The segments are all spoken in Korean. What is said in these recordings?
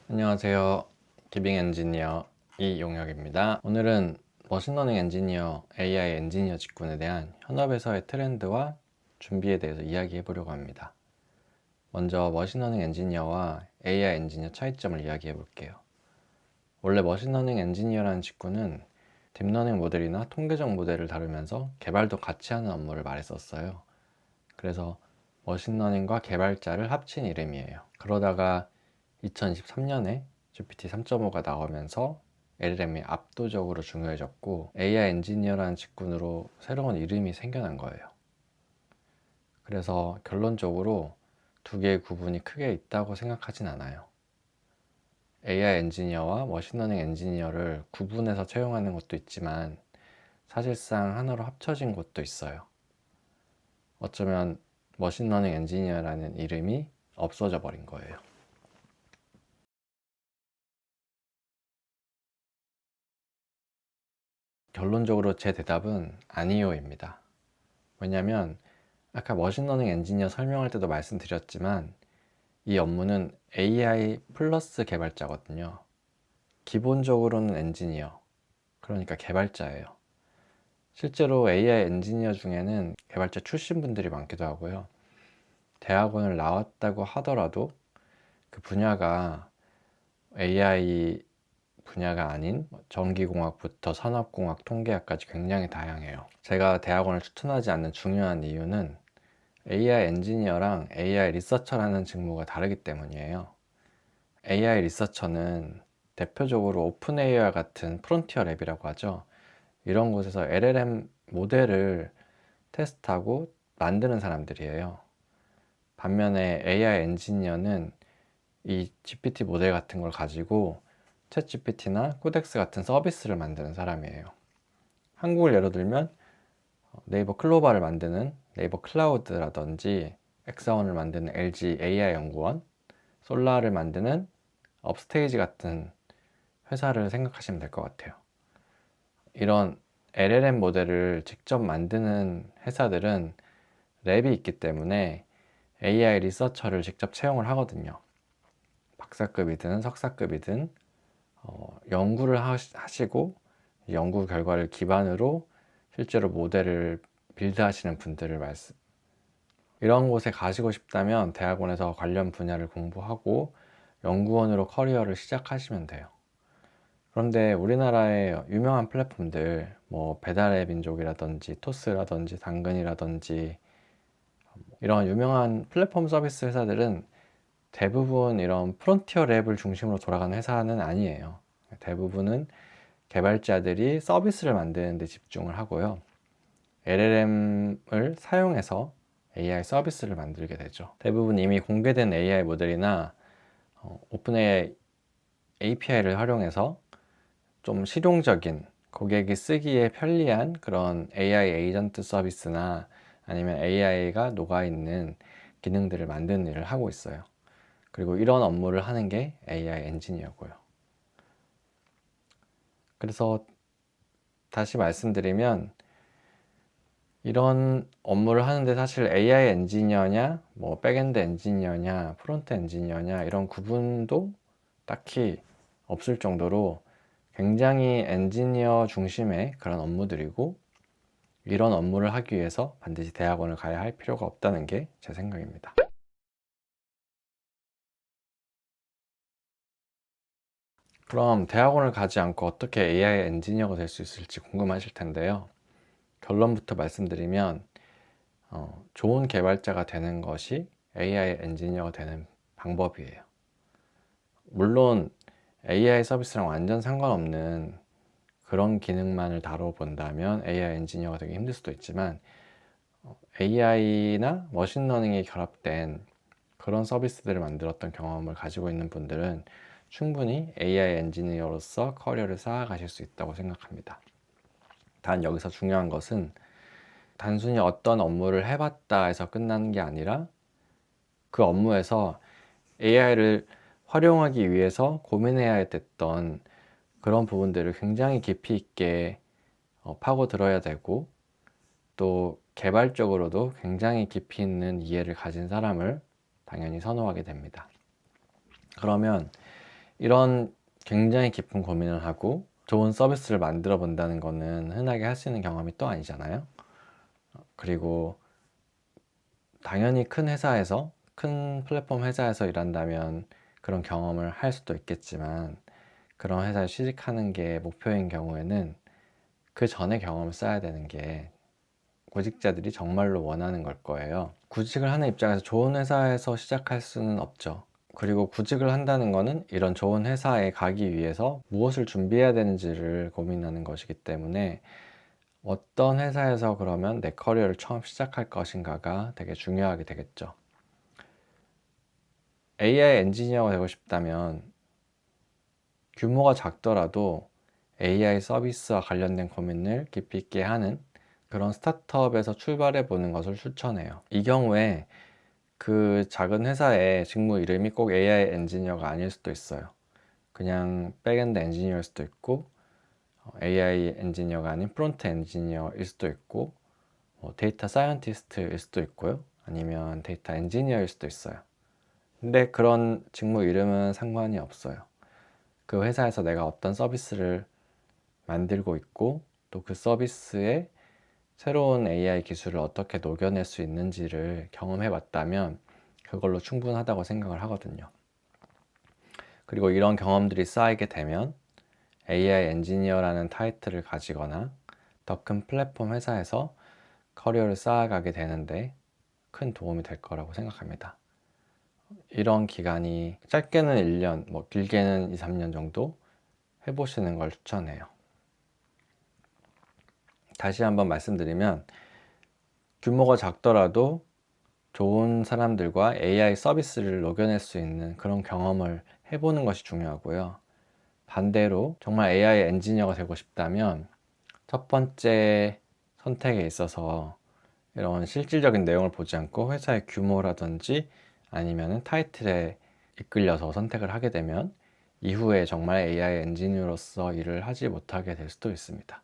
안녕하세요. 기빙 엔지니어 이용혁입니다. 오늘은 머신러닝 엔지니어, AI 엔지니어 직군에 대한 현업에서의 트렌드와 준비에 대해서 이야기해 보려고 합니다. 먼저 머신러닝 엔지니어와 AI 엔지니어 차이점을 이야기해 볼게요. 원래 머신러닝 엔지니어라는 직군은 딥러닝 모델이나 통계적 모델을 다루면서 개발도 같이 하는 업무를 말했었어요. 그래서 머신러닝과 개발자를 합친 이름이에요. 그러다가 2023년에 GPT 3.5가 나오면서 LLM이 압도적으로 중요해졌고 AI 엔지니어라는 직군으로 새로운 이름이 생겨난 거예요. 그래서 결론적으로 두 개의 구분이 크게 있다고 생각하진 않아요. AI 엔지니어와 머신러닝 엔지니어를 구분해서 채용하는 것도 있지만 사실상 하나로 합쳐진 곳도 있어요. 어쩌면 머신러닝 엔지니어라는 이름이 없어져 버린 거예요. 결론적으로 제 대답은 아니요입니다. 왜냐면 아까 머신러닝 엔지니어 설명할 때도 말씀드렸지만 이 업무는 AI 플러스 개발자거든요. 기본적으로는 엔지니어, 그러니까 개발자예요. 실제로 AI 엔지니어 중에는 개발자 출신 분들이 많기도 하고요. 대학원을 나왔다고 하더라도 그 분야가 AI 분야가 아닌 전기공학부터 산업공학, 통계학까지 굉장히 다양해요. 제가 대학원을 추천하지 않는 중요한 이유는 AI 엔지니어랑 AI 리서처라는 직무가 다르기 때문이에요. AI 리서처는 대표적으로 오픈 AI와 같은 프론티어 랩이라고 하죠. 이런 곳에서 LLM 모델을 테스트하고 만드는 사람들이에요. 반면에 AI 엔지니어는 이 GPT 모델 같은 걸 가지고 챗 GPT나 코덱스 같은 서비스를 만드는 사람이에요. 한국을 예로 들면 네이버 클로바를 만드는 네이버 클라우드라든지 엑사원을 만드는 LG AI 연구원, 솔라를 만드는 업스테이지 같은 회사를 생각하시면 될 것 같아요. 이런 LLM 모델을 직접 만드는 회사들은 랩이 있기 때문에 AI 리서처를 직접 채용을 하거든요. 박사급이든 석사급이든 연구를 하시고 연구 결과를 기반으로 실제로 모델을 빌드하시는 분들을 이런 곳에 가시고 싶다면 대학원에서 관련 분야를 공부하고 연구원으로 커리어를 시작하시면 돼요. 그런데 우리나라의 유명한 플랫폼들, 뭐 배달의 민족이라든지 토스라든지 당근이라든지 이런 유명한 플랫폼 서비스 회사들은 대부분 이런 프론티어 랩을 중심으로 돌아가는 회사는 아니에요. 대부분은 개발자들이 서비스를 만드는 데 집중을 하고요. LLM을 사용해서 AI 서비스를 만들게 되죠. 대부분 이미 공개된 AI 모델이나 오픈 AI API를 활용해서 좀 실용적인, 고객이 쓰기에 편리한 그런 AI 에이전트 서비스나 아니면 AI가 녹아있는 기능들을 만드는 일을 하고 있어요. 그리고 이런 업무를 하는 게 AI 엔지니어고요. 그래서 다시 말씀드리면 이런 업무를 하는데 사실 AI 엔지니어냐, 뭐 백엔드 엔지니어냐, 프론트 엔지니어냐 이런 구분도 딱히 없을 정도로 굉장히 엔지니어 중심의 그런 업무들이고 이런 업무를 하기 위해서 반드시 대학원을 가야 할 필요가 없다는 게 제 생각입니다. 그럼 대학원을 가지 않고 어떻게 AI 엔지니어가 될 수 있을지 궁금하실 텐데요. 결론부터 말씀드리면 좋은 개발자가 되는 것이 AI 엔지니어가 되는 방법이에요. 물론 AI 서비스랑 완전 상관없는 그런 기능만을 다뤄본다면 AI 엔지니어가 되기 힘들 수도 있지만 AI나 머신러닝이 결합된 그런 서비스들을 만들었던 경험을 가지고 있는 분들은 충분히 AI 엔지니어로서 커리어를 쌓아가실 수 있다고 생각합니다. 단 여기서 중요한 것은 단순히 어떤 업무를 해봤다 해서 끝나는 게 아니라 그 업무에서 AI를 활용하기 위해서 고민해야 됐던 그런 부분들을 굉장히 깊이 있게 파고들어야 되고 또 개발적으로도 굉장히 깊이 있는 이해를 가진 사람을 당연히 선호하게 됩니다. 그러면 이런 굉장히 깊은 고민을 하고 좋은 서비스를 만들어 본다는 거는 흔하게 할 수 있는 경험이 또 아니잖아요. 그리고 당연히 큰 회사에서, 큰 플랫폼 회사에서 일한다면 그런 경험을 할 수도 있겠지만, 그런 회사에 취직하는 게 목표인 경우에는 그 전에 경험을 쌓아야 되는 게 구직자들이 정말로 원하는 걸 거예요. 구직을 하는 입장에서 좋은 회사에서 시작할 수는 없죠. 그리고 구직을 한다는 거는 이런 좋은 회사에 가기 위해서 무엇을 준비해야 되는지를 고민하는 것이기 때문에, 어떤 회사에서 그러면 내 커리어를 처음 시작할 것인가가 되게 중요하게 되겠죠. AI 엔지니어가 되고 싶다면 규모가 작더라도 AI 서비스와 관련된 고민을 깊이 있게 하는 그런 스타트업에서 출발해 보는 것을 추천해요. 이 경우에 그 작은 회사의 직무 이름이 꼭 AI 엔지니어가 아닐 수도 있어요. 그냥 백엔드 엔지니어일 수도 있고, AI 엔지니어가 아닌 프론트 엔지니어일 수도 있고, 데이터 사이언티스트일 수도 있고요. 아니면 데이터 엔지니어일 수도 있어요. 근데 그런 직무 이름은 상관이 없어요. 그 회사에서 내가 어떤 서비스를 만들고 있고, 또 그 서비스에 새로운 AI 기술을 어떻게 녹여낼 수 있는지를 경험해 봤다면 그걸로 충분하다고 생각을 하거든요. 그리고 이런 경험들이 쌓이게 되면 AI 엔지니어라는 타이틀을 가지거나 더 큰 플랫폼 회사에서 커리어를 쌓아가게 되는데 큰 도움이 될 거라고 생각합니다. 이런 기간이 짧게는 1년, 길게는 2, 3년 정도 해보시는 걸 추천해요. 다시 한번 말씀드리면, 규모가 작더라도 좋은 사람들과 AI 서비스를 녹여낼 수 있는 그런 경험을 해보는 것이 중요하고요. 반대로 정말 AI 엔지니어가 되고 싶다면 첫 번째 선택에 있어서 이런 실질적인 내용을 보지 않고 회사의 규모라든지 아니면 타이틀에 이끌려서 선택을 하게 되면 이후에 정말 AI 엔지니어로서 일을 하지 못하게 될 수도 있습니다.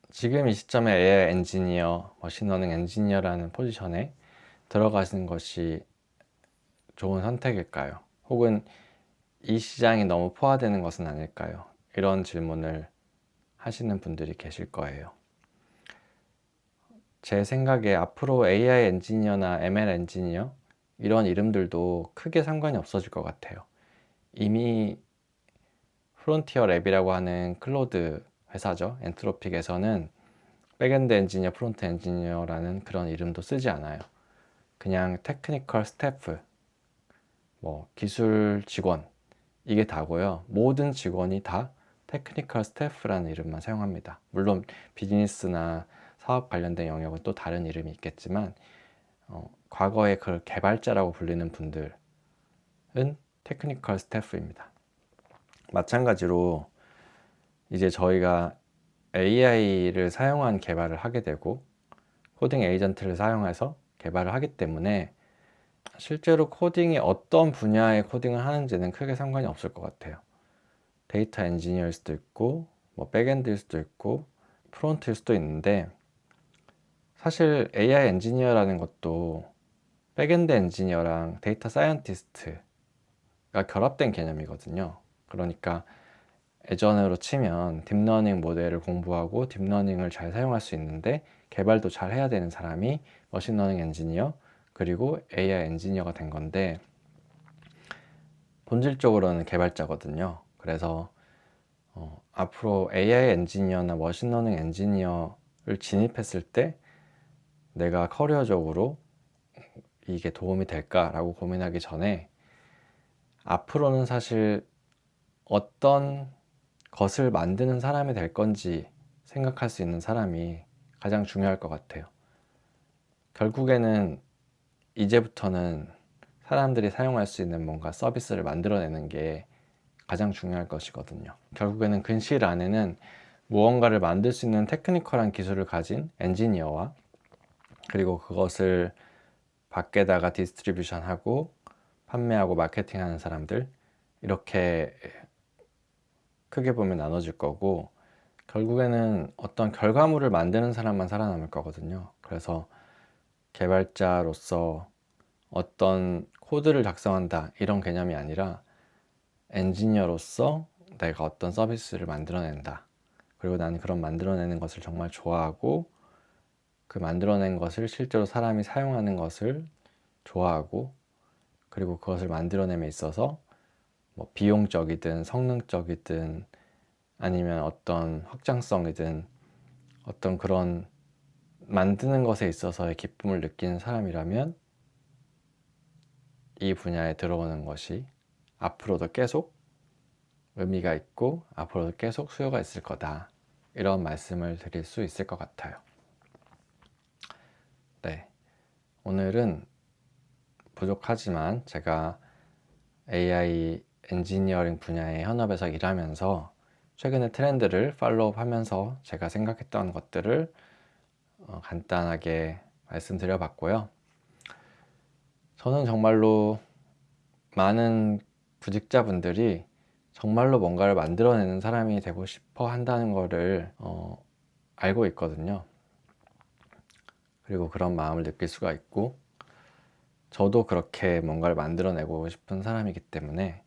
지금 이 시점에 AI 엔지니어, 머신러닝 엔지니어라는 포지션에 들어가시는 것이 좋은 선택일까요? 혹은 이 시장이 너무 포화되는 것은 아닐까요? 이런 질문을 하시는 분들이 계실 거예요. 제 생각에 앞으로 AI 엔지니어나 ML 엔지니어 이런 이름들도 크게 상관이 없어질 것 같아요. 이미 프론티어 랩이라고 하는 클로드 회사죠. 엔트로픽에서는 백엔드 엔지니어, 프론트 엔지니어라는 그런 이름도 쓰지 않아요. 그냥 테크니컬 스태프, 기술 직원, 이게 다고요. 모든 직원이 다 테크니컬 스태프라는 이름만 사용합니다. 물론 비즈니스나 사업 관련된 영역은 또 다른 이름이 있겠지만, 과거에 그걸 개발자라고 불리는 분들은 테크니컬 스태프입니다. 마찬가지로 이제 저희가 AI를 사용한 개발을 하게 되고 코딩 에이전트를 사용해서 개발을 하기 때문에 실제로 코딩이 어떤 분야의 코딩을 하는지는 크게 상관이 없을 것 같아요. 데이터 엔지니어일 수도 있고, 백엔드일 수도 있고, 프론트일 수도 있는데, 사실 AI 엔지니어라는 것도 백엔드 엔지니어랑 데이터 사이언티스트가 결합된 개념이거든요. 그러니까 예전으로 치면 딥러닝 모델을 공부하고 딥러닝을 잘 사용할 수 있는데 개발도 잘 해야 되는 사람이 머신러닝 엔지니어, 그리고 AI 엔지니어가 된 건데, 본질적으로는 개발자거든요. 그래서 앞으로 AI 엔지니어나 머신러닝 엔지니어를 진입했을 때 내가 커리어적으로 이게 도움이 될까라고 고민하기 전에, 앞으로는 사실 어떤 것을 만드는 사람이 될 건지 생각할 수 있는 사람이 가장 중요할 것 같아요. 결국에는 이제부터는 사람들이 사용할 수 있는 뭔가 서비스를 만들어내는 게 가장 중요할 것이거든요. 결국에는 근시일 안에는 무언가를 만들 수 있는 테크니컬한 기술을 가진 엔지니어와, 그리고 그것을 밖에다가 디스트리뷰션하고 판매하고 마케팅하는 사람들, 이렇게 크게 보면 나눠질 거고, 결국에는 어떤 결과물을 만드는 사람만 살아남을 거거든요. 그래서 개발자로서 어떤 코드를 작성한다 이런 개념이 아니라 엔지니어로서 내가 어떤 서비스를 만들어낸다. 그리고 나는 그런 만들어내는 것을 정말 좋아하고 그 만들어낸 것을 실제로 사람이 사용하는 것을 좋아하고 그리고 그것을 만들어냄에 있어서 뭐 비용적이든 성능적이든 아니면 어떤 확장성이든 어떤 그런 만드는 것에 있어서의 기쁨을 느끼는 사람이라면 이 분야에 들어오는 것이 앞으로도 계속 의미가 있고 앞으로도 계속 수요가 있을 거다. 이런 말씀을 드릴 수 있을 것 같아요. 네, 오늘은 부족하지만 제가 AI 엔지니어링 분야의 현업에서 일하면서 최근의 트렌드를 팔로우하면서 제가 생각했던 것들을 간단하게 말씀드려 봤고요. 저는 정말로 많은 구직자분들이 정말로 뭔가를 만들어내는 사람이 되고 싶어 한다는 거를 알고 있거든요. 그리고 그런 마음을 느낄 수가 있고 저도 그렇게 뭔가를 만들어내고 싶은 사람이기 때문에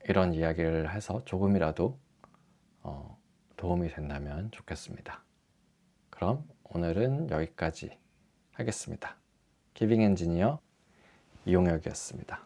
이런 이야기를 해서 조금이라도 도움이 된다면 좋겠습니다. 그럼 오늘은 여기까지 하겠습니다. 기빙 엔지니어 이용혁이었습니다.